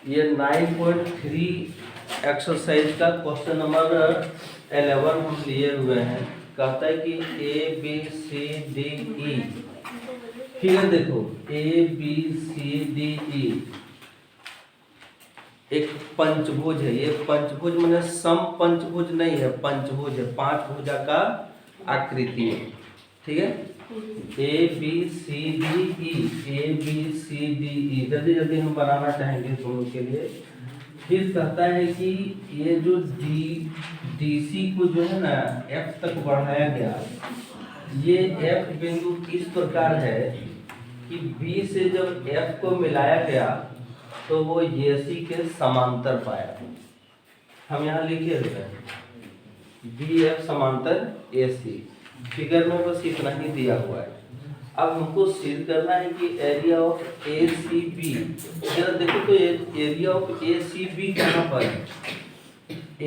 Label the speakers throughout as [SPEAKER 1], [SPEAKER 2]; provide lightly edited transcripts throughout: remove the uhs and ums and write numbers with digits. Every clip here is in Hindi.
[SPEAKER 1] ये 9.3 एक्सरसाइज का क्वेश्चन नंबर 11 हम लिए हुए हैं। कहता है कि ABCDE, ठीक है, देखो ABCDE एक पंचभुज है। ये पंचभुज माने सम पंचभुज नहीं है, पंचभुज है, 5 भुजा का आकृति है, ठीक है। ABCDE जल्दी जल्दी हम बनाना चाहेंगे दोनों के लिए। फिर कहता है कि ये जो DC को जो है ना F तक बढ़ाया गया, ये F बिंदु इस प्रकार है कि B से जब F को मिलाया गया तो वो AC के समांतर पाया। हम यहाँ लिखे हुए हैं BF समांतर AC। फिगर में बस इतना ही दिया हुआ है। अब हमको सिद्ध करना है कि एरिया ऑफ ACB, जरा देखो तो एरिया ऑफ ACB कहाँ पर है।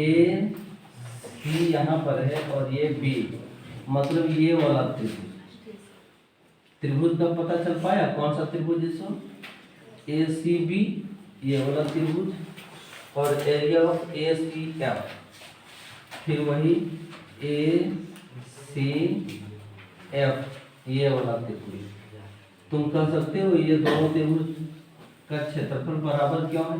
[SPEAKER 1] AC यहाँ पर है और ये B, मतलब ये वाला त्रिभुज का पता चल पाया कौन सा त्रिभुज इसको, ACB ये वाला त्रिभुज, और एरिया ऑफ ACF फिर वही ACF ये वाला त्रिभुज। तुम कह सकते हो ये दोनों त्रिभुज का क्षेत्रफल बराबर क्यों है,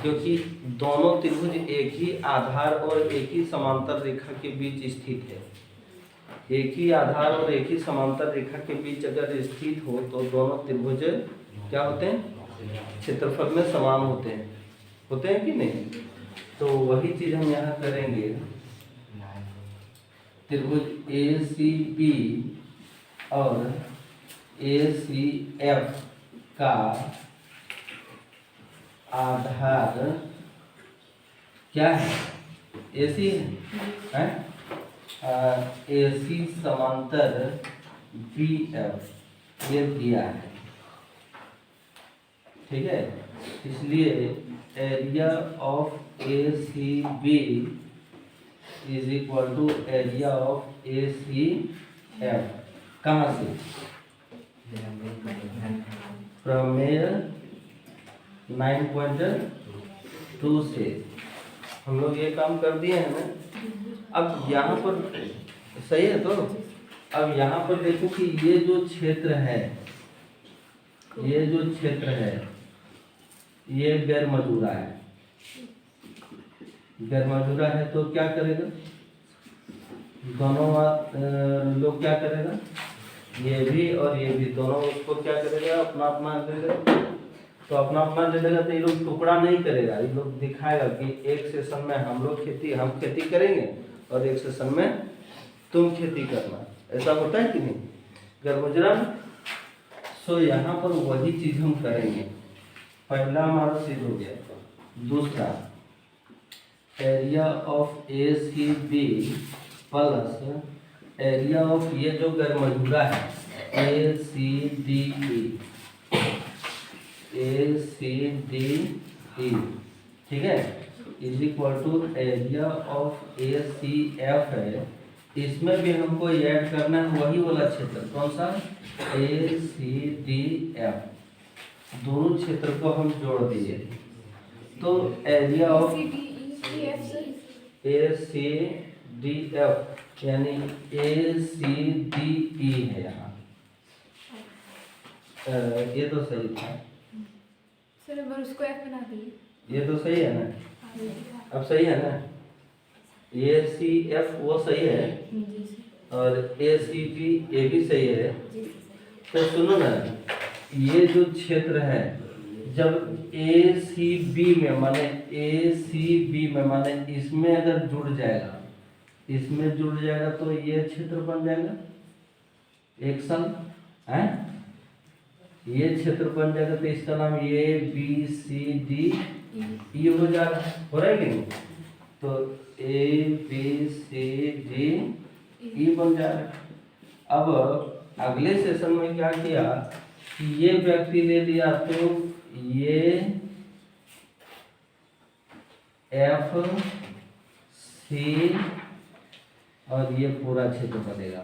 [SPEAKER 1] क्योंकि दोनों त्रिभुज एक ही आधार और एक ही समांतर रेखा के बीच स्थित है। एक ही आधार और एक ही समांतर रेखा के बीच अगर स्थित हो तो दोनों त्रिभुज क्या होते हैं, क्षेत्रफल में समान होते हैं कि नहीं। तो वही चीज हम यहाँ करेंगे। त्रिभुज ACB और ACF का आधार क्या है, AC है, AC समांतर BF ये दिया है, ठीक है। इसलिए area of ACB is equal to area of ACF। कहाँ से, प्रमेय 9.2 से हम लोग ये काम कर दिए हैं ना। अब यहाँ पर सही है, तो अब यहाँ पर देखो कि ये जो क्षेत्र है, ये जो क्षेत्र है ये गैर मजूरा है। गैर मजूरा है तो क्या करेगा, दोनों लोग क्या करेगा, ये भी और ये भी, दोनों उसको क्या करेगा, अपना अपना करेगा। तो अपना अपना दे देगा तो ये लोग टुकड़ा नहीं करेगा, ये लोग दिखाएगा कि एक सेशन में हम खेती करेंगे और एक सेशन में तुम खेती करना। ऐसा होता है कि नहीं गैर मजूरा में। सो यहाँ पर वही चीज हम करेंगे। पहला हमारा सिद्ध हो गया। दूसरा area of ACB plus area of ये जो गैर मजूरा है ACDE, ठीक है, is equal to area of ACF है। इसमें भी हमको ऐड करना है वही वाला क्षेत्र, कौन सा, ACDF। दोनों क्षेत्र को हम जोड़ दिए तो एरिया ऑफ ACDF यानी ACDE है यहाँ। ये तो सही था
[SPEAKER 2] सर, एक बार उसको F बना दीजिए।
[SPEAKER 1] ये तो सही है ना, अब सही है ना। ACF वो सही है और ACD ये भी सही है। तो सुनो ना, ये जो क्षेत्र है जब ACB में माने इसमें अगर जुड़ जाएगा तो ये क्षेत्र बन जाएगा एक साल है, ये क्षेत्र बन जाएगा तो इसका नाम ABCDE हो जाएगा, हो रहा है कि नहीं। तो ABCDE बन जाएगा। अब अगले सेशन में क्या किया कि ये व्यक्ति ले लिया तो ये FC और ये पूरा क्षेत्र बनेगा।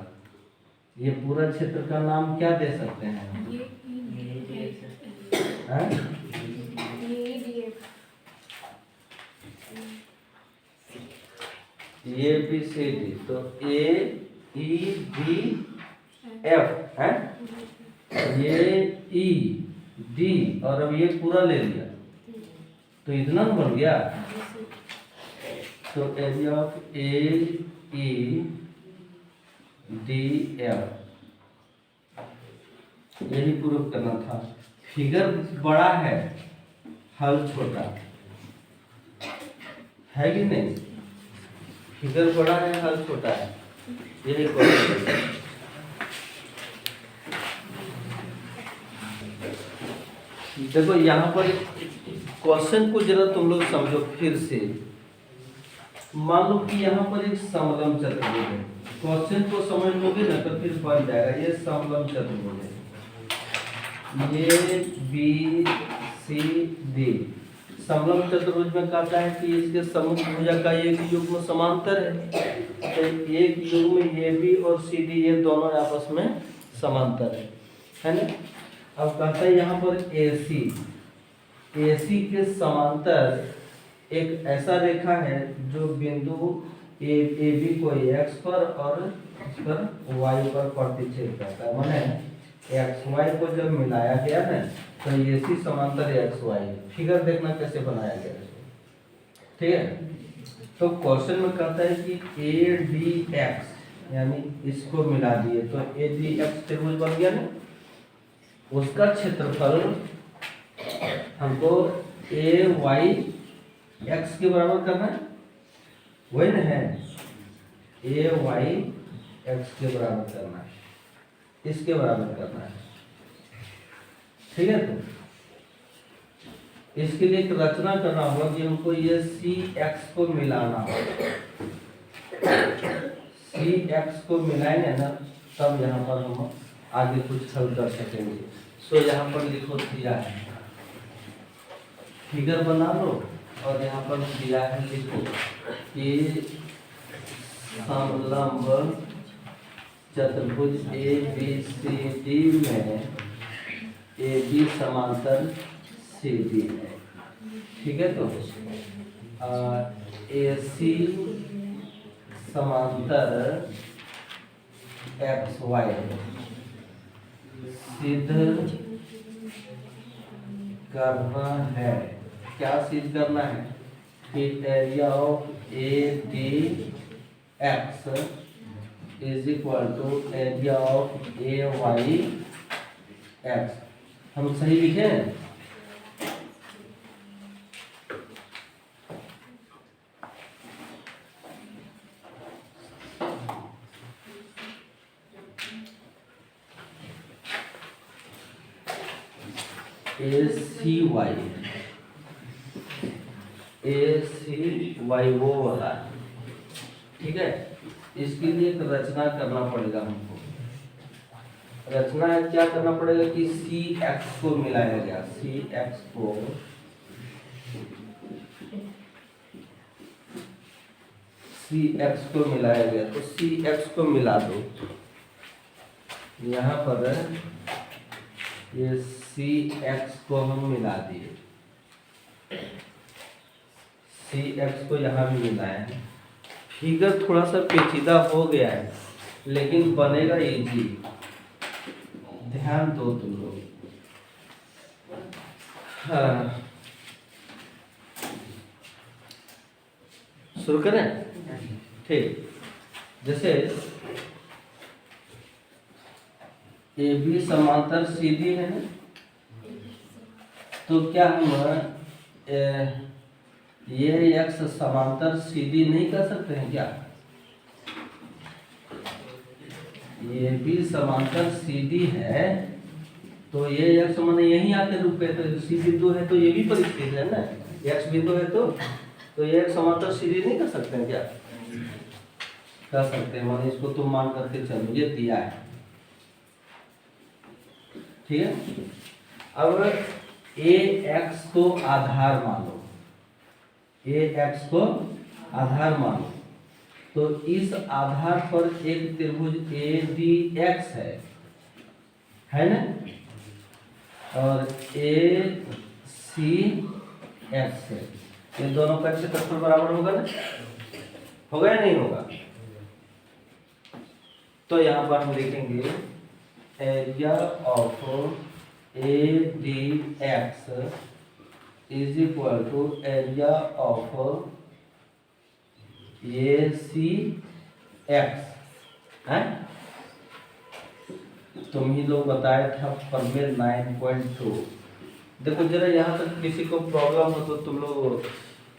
[SPEAKER 1] ये पूरा क्षेत्र का नाम क्या दे सकते हैं, ए बी सी डी, तो ए ई बी एफ है, ये ई डी, और अब ये पूरा ले लिया तो इतना न बन गया। तो area of A E D F, यही प्रूव करना था। फिगर बड़ा है, हल छोटा है कि नहीं? फिगर बड़ा है, हल छोटा है, यही क्वेश्चन। देखो यहाँ पर क्वेश्चन को जरा तुम लोग समझो फिर से। मान लो कि यहाँ पर एक समलंब चतुर्भुज है, क्वेश्चन को समझ लोगे ना तो फिर बन जाएगा। ये समलंब चतुर्भुज है, ये बी सी डी। समलंब चतुर्भुज में कहता है कि इसके सम्मुख भुजा का एक युग्म समांतर है, तो एक युग्म ए बी और सी डी ये दोनों आपस में समांतर है ना। अब कहता है यहाँ पर ए सी के समांतर एक ऐसा रेखा है जो बिंदु ए बी को एक्स पर और इस पर वाई पर प्रतिच्छेद करता है। माने एक्स वाई को जब मिलाया गया है तो ए सी समांतर एक्स वाई। फिगर देखना कैसे बनाया गया है, ठीक है। तो क्वेश्चन में कहता है कि ए डी एक्स यानी इसको मिला दिए तो ए डी एक्स त्रिभुज बन गया ना। उसका क्षेत्रफल हमको ए वाई एक्स के बराबर करना है, वही ना है, ए वाई एक्स के बराबर करना है, इसके बराबर करना है, ठीक है। तो इसके लिए एक रचना करना होगा कि हमको ये सी एक्स को मिलाना होगा। सी एक्स को मिलाएंगे ना तब यहाँ पर हम आगे कुछ हल कर सकेंगे। सो यहाँ पर लिखो दिया है, फिगर बना लो और यहाँ पर दिया है, लिखो कि समलंब चतुर्भुज ए बी सी डी में ए बी समांतर सी डी है, ठीक है। तो ए सी समांतर एक्स वाई सिद्ध करना है। क्या सिद्ध करना है कि area of A D X is equal to area of A Y X. हम सही लिखे हैं? ए सी वाई वो वाला, ठीक है। इसके लिए एक रचना करना पड़ेगा हमको। रचना क्या करना पड़ेगा कि सी एक्स को मिलाया गया, सी एक्स को मिलाया गया, तो सी एक्स को मिला दो। यहाँ पर ये सी एक्स को हम मिला दिए, सी एक्स को यहाँ भी मिलाया है। फिगर थोड़ा सा पेचीदा हो गया है लेकिन बनेगा इजी, ध्यान दो तुम लोग। हाँ, शुरू करें? ठीक। जैसे ए बी समांतर सी डी है ना, तो क्या हम ये एक्स समांतर सी डी नहीं कर सकते हैं क्या? ये भी समांतर सी डी है तो ये एक्स माने यहीं आके रुके, तो सी बिंदु है तो ये भी परिस्थिति है ना, एक्स बिंदु है तो ये एक समांतर सी डी नहीं कर सकते हैं क्या? कर सकते हैं, माने इसको तुम मान करके चलो, ये दिया है, ठीक है। अब ए एक्स को आधार मान लो, ए एक्स को आधार मान लो, तो इस आधार पर एक त्रिभुज ए डी एक्स है ना, और ए सी एक्स है। ये दोनों का क्षेत्रफल बराबर होगा ना, होगा या नहीं होगा? तो यहाँ पर हम लिखेंगे area of A D X is equal to area of A C X है। तुम ही लोग बताया था प्रमेय 9.2। देखो जरा यहाँ तक किसी को प्रॉब्लम हो तो तुम लोग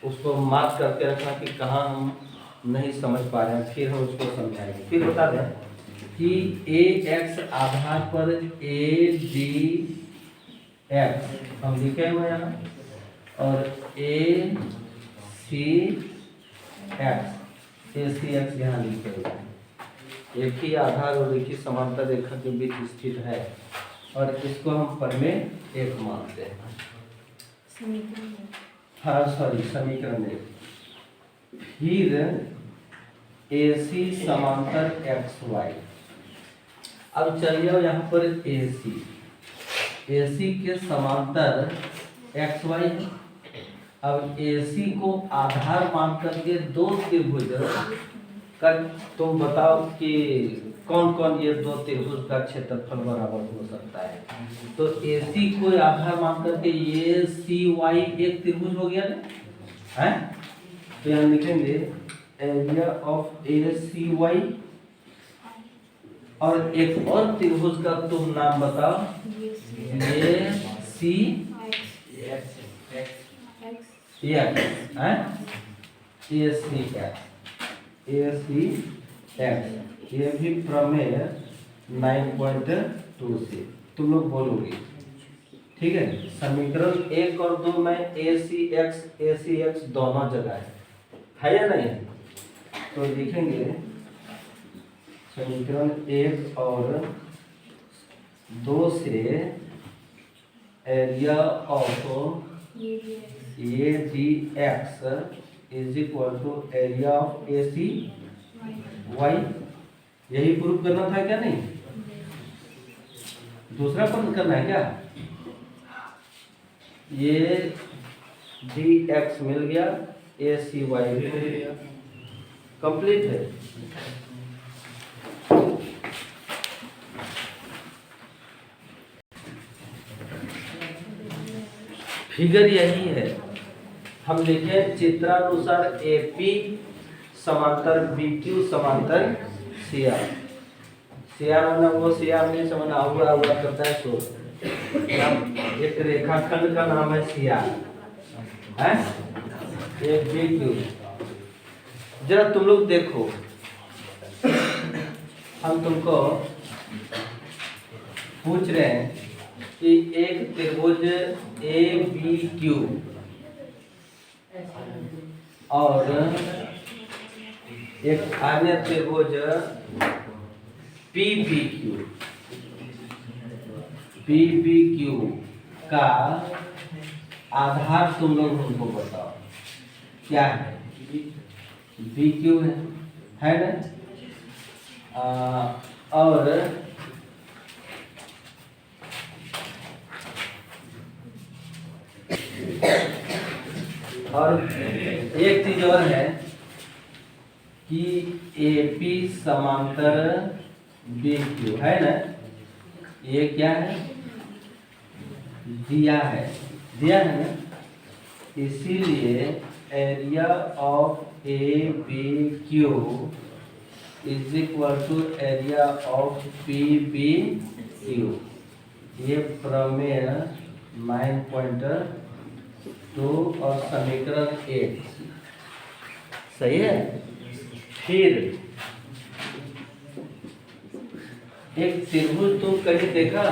[SPEAKER 1] उसको मार्क करके रखना कि कहाँ हम नहीं समझ पा रहे हैं, फिर हम उसको समझाएंगे। फिर बता दें कि ए एक्स आधार पर ए डी एक्स हम लिखे हुए यहाँ, और ए सी एक्स यहाँ लिखे हुए हैं। एक ही आधार और एक ही समांतर रेखा के बीच स्थित है, और इसको हम प्रमेय 1 मानते हैं। हाँ सॉरी, समीकरण 1। फिर AC समांतर XY। अब चलिए यहाँ पर AC के समांतर XY। अब AC को आधार मान करके दो त्रिभुज का तुम बताओ कि कौन कौन ये दो त्रिभुज का क्षेत्रफल बराबर हो सकता है। तो AC को आधार मान करके ये CY एक त्रिभुज हो गया है। तो यहाँ लिखेंगे एरिया ऑफ ACY, और एक और त्रिभुज का तुम नाम बताओ, AC ये भी प्रमेय 9.2 से तुम लोग बोलोगे, ठीक है। समीकरण 1 और 2 में ACX दोनों जगह है या नहीं? तो लिखेंगे समीकरण 1 और 2 से area of ADX is equal to area of ACY। यही प्रूफ करना था क्या? नहीं, दूसरा प्रश्न करना है क्या? ये DX मिल गया, ACY भी मिल गया, कंप्लीट है। फिगर यही है। हम लिखे चित्रानुसार AP समांतर BQ समांतर CR। CR माना वो CR नहीं समझना, हुआ करता है सो। एक रेखाखंड का नाम है CR है, एक BQ। जरा तुम लोग देखो, हम तुमको पूछ रहे हैं कि एक त्रिभुज ABQ और एक अन्य त्रिभुज PBQ का आधार तुम लोग हमको बताओ क्या है? BQ है ना? और एक चीज और है कि AP समांतर BQ है ना, ये क्या है? दिया है ना। इसीलिए area of ABQ is equal to area of PBQ। ये प्रमेय 9.2 और समीकरण 1 सही है। फिर एक त्रिभुज तुम कहीं देखा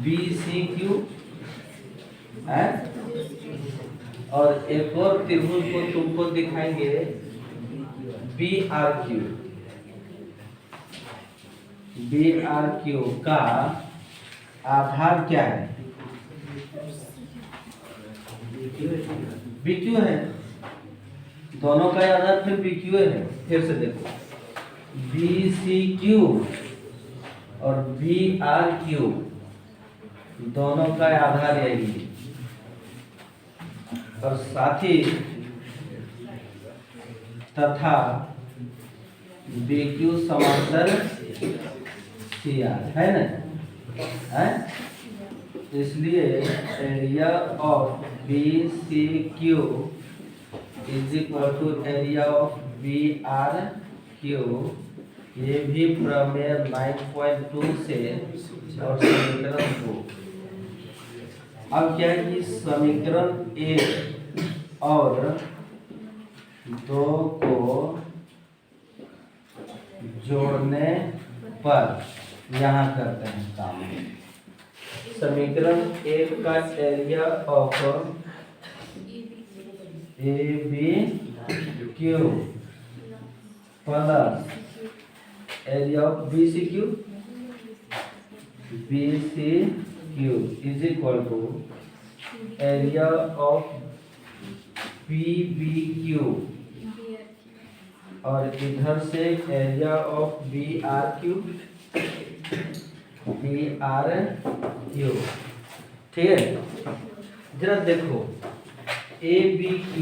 [SPEAKER 1] BCQ है, और एक और त्रिभुज को तुमको दिखाएंगे BRQ का आधार क्या है? BQ है, दोनों का आधार फिर BQ है। फिर से देखो, BCQ और BRQ दोनों का आधार यही है, और साथ ही तथा BQ समांतर CR है ना, है? इसलिए area of BCQ is equal to area of BRQ। ये भी प्रमेय 9.2 से और समीकरण 2। अब क्या है कि समीकरण 1 और 2 को जोड़ने पर यहाँ करते हैं काम। समीकरण 1 का area of ABQ plus area of BCQ is equal to area of PBQ और इधर से एरिया ऑफ BRQ। ठीक है, जरा देखो ABQ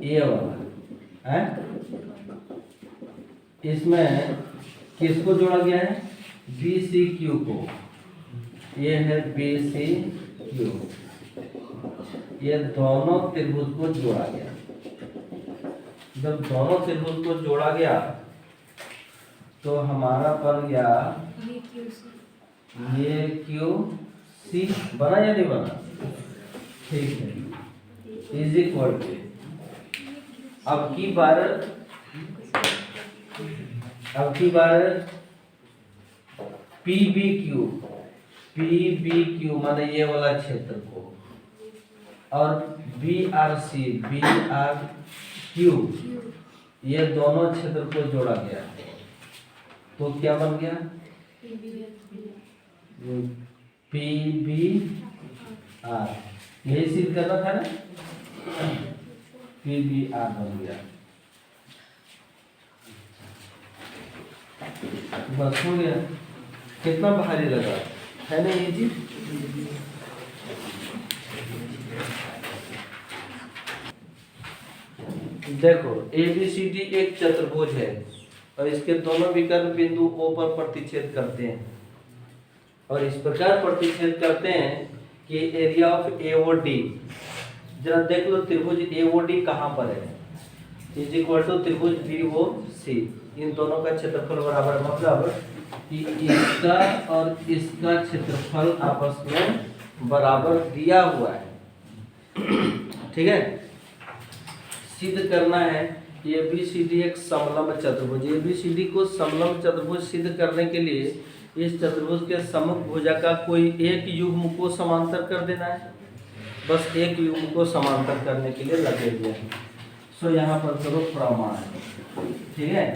[SPEAKER 1] ये वाला है, इसमें किसको जोड़ा गया है? BCQ को। ये है BCQ, ये दोनों त्रिभुज को जोड़ा गया। जब दोनों त्रिभुज को जोड़ा गया तो हमारा बन गया ये QC बना या नहीं बना? ठीक है, इज इक्वल टू अब की बार PBQ माने ये वाला क्षेत्र को, और BRQ ये दोनों क्षेत्र को जोड़ा गया तो क्या बन गया? PBR। यही सिद्ध करना था ना, PBR बन गया। बस हो गया। कितना भारी लगा है ना ये चीज? देखो ABCD एक चतुर्भुज है और इसके दोनों विकर्ण बिंदु O पर प्रतिच्छेद करते हैं, और इस प्रकार प्रतिच्छेद करते हैं कि एरिया ऑफ AOD, जरा देख लो त्रिभुज AOD कहाँ पर है, इज इक्वल टू त्रिभुज BOC। इन दोनों का क्षेत्रफल बराबर, मतलब कि इसका और इसका क्षेत्रफल आपस में बराबर दिया हुआ है। ठीक है, सिद्ध करना है कि ABCD एक समलंब चतुर्भुज। ABCD को समलंब चतुर्भुज सिद्ध करने के लिए इस चतुर्भुज के सम्मुख भुजा का कोई एक युग्म को समांतर कर देना है। बस एक युग्म को समांतर करने के लिए लगे हुए हैं। सो यहाँ पर करो प्रमाण। ठीक है,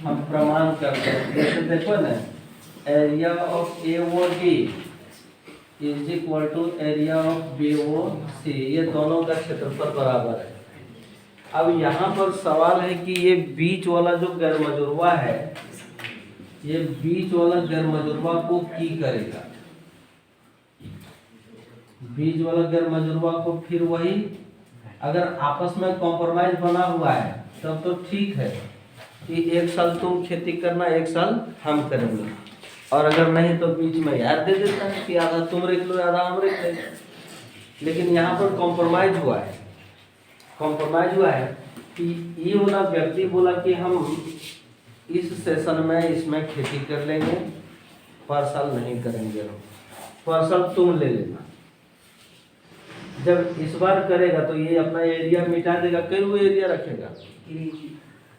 [SPEAKER 1] हम प्रमाण करते हैं। जैसे देखो ना, area of AOD is equal to area of BOC, ये दोनों का क्षेत्रफल बराबर है। अब यहाँ पर सवाल है कि ये बीच वाला जो गैरमजुर्वा है, ये बीच वाला गैरमजुर्वा को की करेगा। बीच वाला गैरमजुर्वा को फिर वही, अगर आपस में कॉम्प्रोमाइज बना हुआ है तब तो ठीक है कि एक साल तुम खेती करना, एक साल हम करेंगे, और अगर नहीं तो बीच में यार दे देता है कि आधा तुम रख लो आधा हम रख लेंगे। लेकिन यहाँ पर कॉम्प्रोमाइज हुआ है। कॉम्प्रोमाइज हुआ है कि ये वाला व्यक्ति बोला कि हम इस सेशन में इसमें खेती कर लेंगे, पर साल नहीं करेंगे, पर साल तुम ले लेना। जब इस बार करेगा तो ये अपना एरिया मिटा देगा, कई वो एरिया रखेगा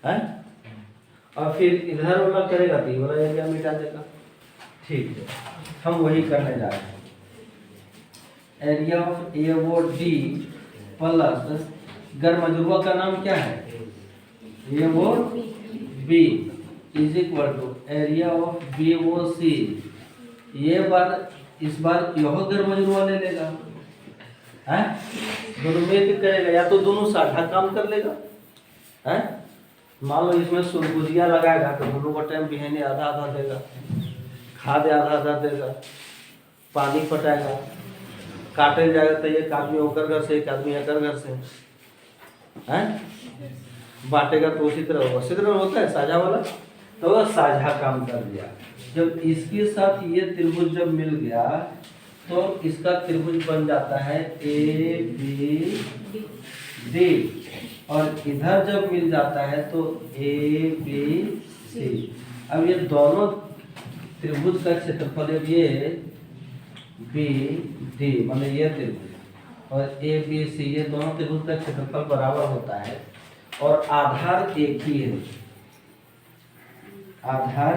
[SPEAKER 1] है, और फिर इधर वाला करेगा तो ये वाला एरिया मिटा देगा। ठीक है, हम वही करने जा रहे हैं। एरिया ऑफ AOD प्लस गैरमजुर्वा का नाम क्या है? AOB is equal to area of BOC। ये बार इस बार यह गैरमजुर्वा ले लेगा, है दोनों में करेगा, या तो दोनों साझा काम कर लेगा। है मान लो इसमें सूरगुजिया लगाएगा तो दोनों का टाइम बिहाने आधा आधा देगा, खाद आधा आधा देगा, पानी पटाएगा, काटे जाएगा तो एक आदमी होकर घर से, एक आदमी आकर घर से, हैं बांटेगा तो उसी तरह होता है साझा वाला। तो वह साझा काम कर दिया। जब इसके साथ ये त्रिभुज जब मिल गया तो इसका त्रिभुज बन जाता है ABD, और इधर जब मिल जाता है तो ABC। अब ये दोनों त्रिभुज का क्षेत्रफल है ये BD, मतलब ये त्रिभुज और ABC, ये दोनों त्रिभुज का क्षेत्रफल बराबर होता है और आधार एक ही है, आधार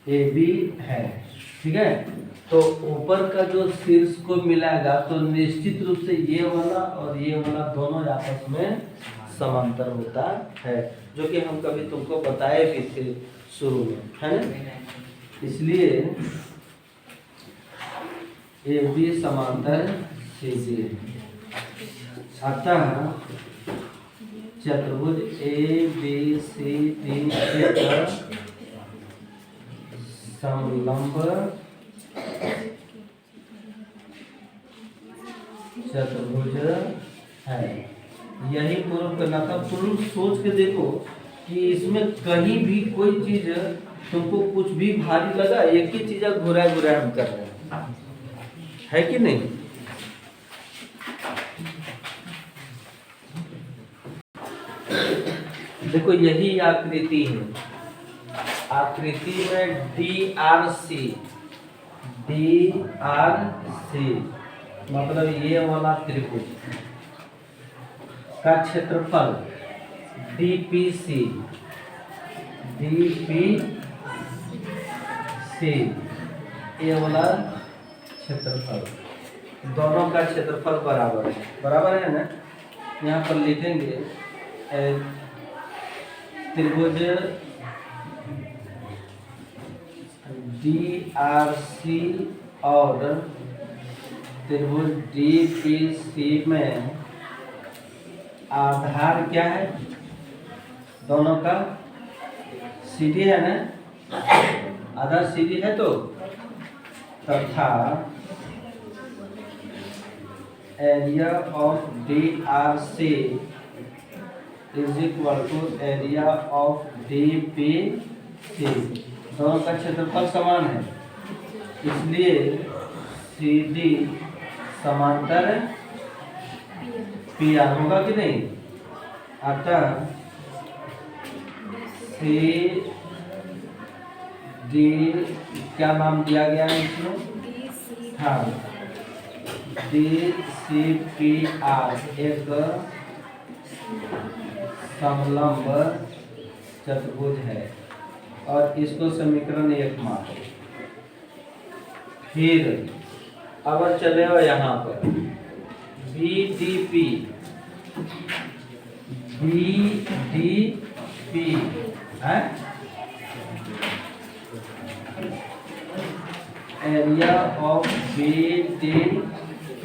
[SPEAKER 1] AB है, ठीक है। तो ऊपर का जो शीर्ष को मिलाएगा तो निश्चित रूप से ये वाला और ये वाला दोनों आपस में समांतर होता है, जो कि हम कभी तुमको बताए भी थे शुरू में, है ना। इसलिए AB समांतर CD है। अतः चतुर्भुज ABCD एक समलंब चतुर्भुज है। यही प्रूव करना था। प्रूफ सोच के देखो कि इसमें कहीं भी कोई चीज तुमको कुछ भी भारी लगा, एक ही चीज घुरा घुरा हम कर रहे हैं, है कि नहीं। देखो यही आकृति है, आकृति में DRC मतलब ये वाला त्रिभुज का क्षेत्रफल DPC ये वाला क्षेत्रफल, दोनों का क्षेत्रफल बराबर है ना। यहाँ पर लिखेंगे त्रिभुज DRC और त्रिभुज DPC में आधार क्या है दोनों का, CD है ना, आधार CD है। तो तथा area of DRC is equal to area of DPC, दोनों का क्षेत्रफल समान है, इसलिए CD समांतर PR होगा कि नहीं। अतः CD क्या नाम दिया गया है इसमें, हाँ DCPR एक समलंब चतुर्भुज है और इसको समीकरण 1 मान। फिर अब चले हो यहाँ पर BDP है, area of BDP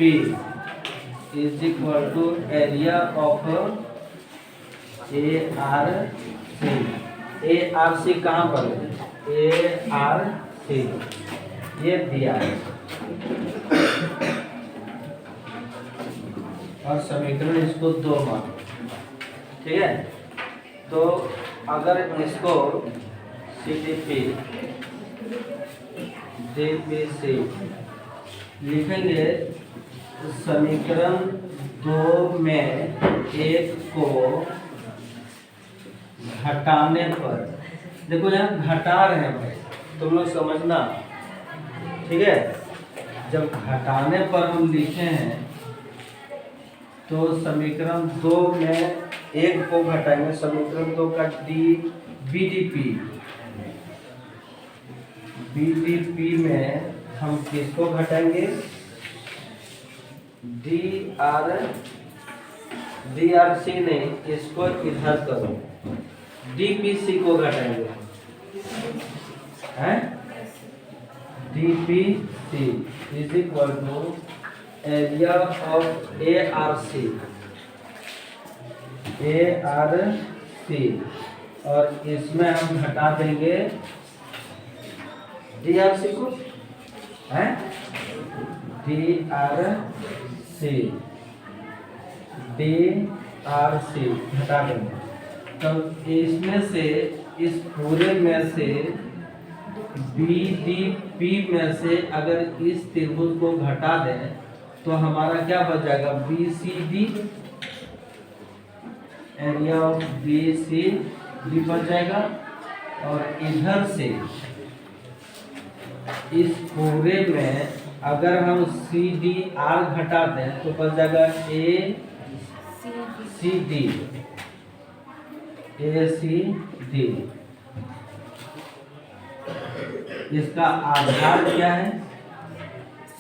[SPEAKER 1] is equal to area of ARC कहाँ पर है, ARC ये दिया है और समीकरण इसको 2 मान, ठीक है। तो अगर इसको DPC लिखेंगे तो समीकरण 2 में 1 को घटाने पर, देखो यहाँ घटा रहे हैं भाई, तुम लोग समझना, ठीक है। जब घटाने पर हम लिखे हैं तो समीकरण 2 में 1 को घटाएंगे, समीकरण 2 का BDP में हम किसको घटाएंगे, DRC नहीं, इसको इधर करो, DPC को घटाएंगे, हैं DPC is equal to area of ARC और इसमें हम घटा देंगे DRC को, हैं DRC हटा देंगे। तो इसमें से, इस पूरे में से BDP में से अगर इस त्रिभुज को घटा दें तो हमारा क्या बच जाएगा, BCD, एरिया ऑफ BCD बच जाएगा। और इधर से इस पूरे में अगर हम CDR घटा दें तो बच जाएगा ACD। इसका आधार क्या है,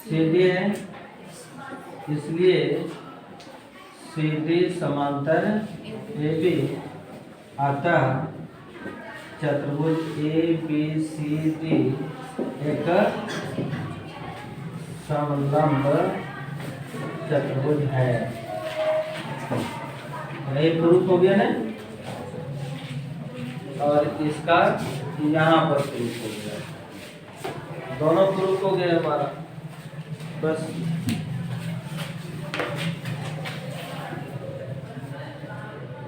[SPEAKER 1] CD है, इसलिए CD समांतर AB। अतः चतुर्भुज ABCD एक समलंब चतुर्भुज है। ये प्रूफ हो गया ना, और इसका यहाँ पर प्रूफ हो गया। दोनों प्रूफ हो गया हमारा। बस